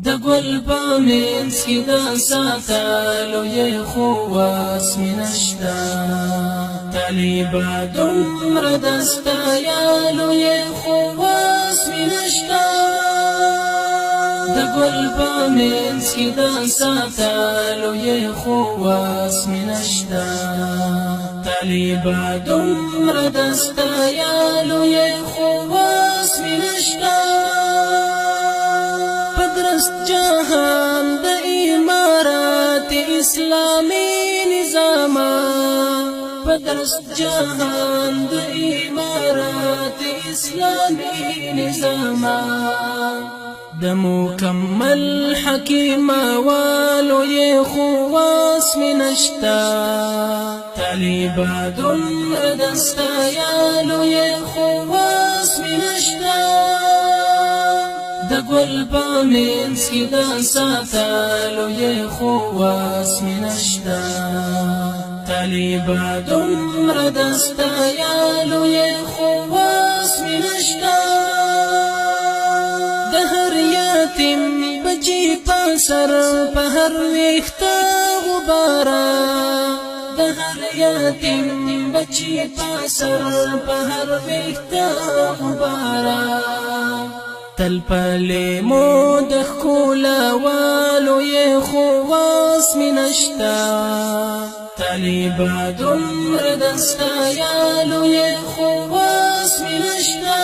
د ګل په منځ کې د ساتلو یې خو واس مې نشته طالبه دومره د ستایلو یې خو واس مې نشته د ګل په منځ کې د ساتلو یې خو واس مې نشته طالبه دومره د ستایلو یې خو واس مې نشته جهان د امارات اسلامی نظام پدرست جهان د امارات اسلامی نظام د مکمل حکیم والو یې خو واس مې نشته طالبه دومره د ستایلو یې خو واس مې نشته د ګل په منځ کې د ساتلو یې خو واس مې نشته طالبه دومره د ستایلو یې خو واس مې نشته د هر یتیم بچي په سر په هر ویښته غباره د هر یتیم بچي په سر په هر ویښته غباره تل پلی مو د ښکلا والو یې خو واس مې نشته طالبه دومره د ستایلو یې خو واس مې نشته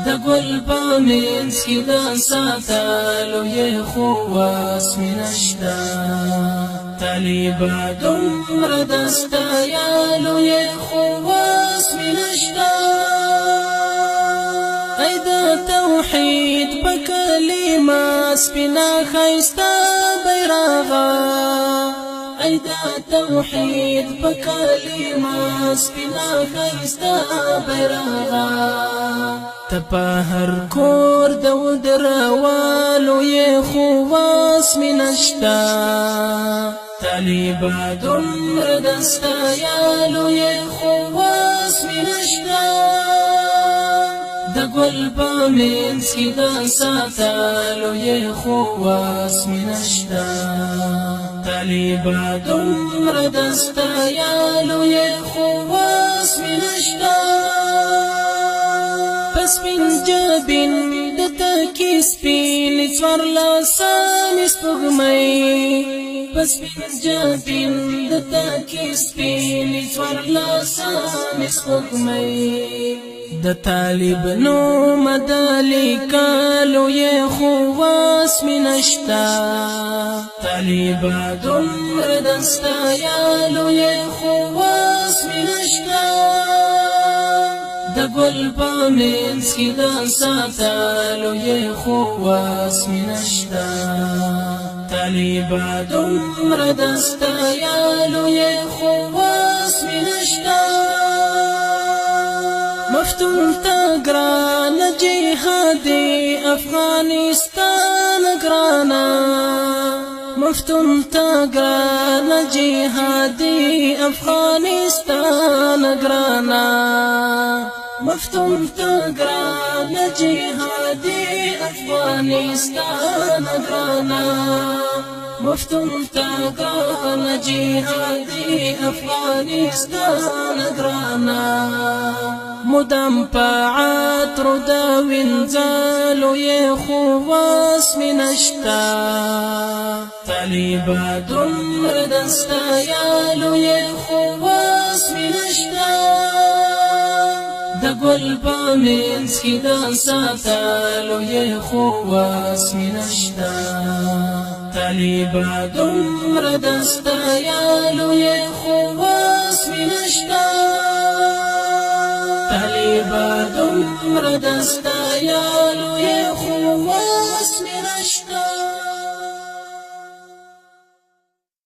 د ګل په منځ کې د ساتلو یې خو واس مې نشته طالبه دومره د ستایلو یې خو واس مې نشته توحید په کلمه سپینا ښایسته بیرغه ای دا توحید په کلمه سپینا ښایسته بیرغه ته په هر کور د ودروالو یې خو واس مې نشته طالبه دومره د ستایلو یې خو واس مې نشته د ګل په منځ کې د ساتلو یې خو واس مې نشته طالبه دومره د ستایلو یې خو واس مې نشته په سپین جبین د تکي سپین څوارلسه مې سپوږمۍ په سپین جبین د تکي سپین څوارلسه مې سپوږمۍ د طالب نوم د لیکلو یې خو واس مې نشته طالبه دومره د ستایلو یې خو واس مې نشته د ګل په منځ کې د ساتلو یې خو واس مې نشته طالبه دومره د ستایلو یې خو واس مې نشته مفتون تا گرانا جهادی افغانستان گرانا مفتون تا گرانا جهادی افغانستان گرانا مفتون تا گرانا جهادی افغانستان گرانا مفتون تا گرانا جهادی افغانستان گرانا مدام په عطرو د وینځلو یې خو واس مې نشته طالبه دومره د ستایلو یې خو واس مې نشته د ګل په منځ کې د ساتلو یې خو واس مې نشته طالبه دومره د ستایلو یې خو واس مې نشته طالبه دومره د ستایلو یې خو واس مې نشته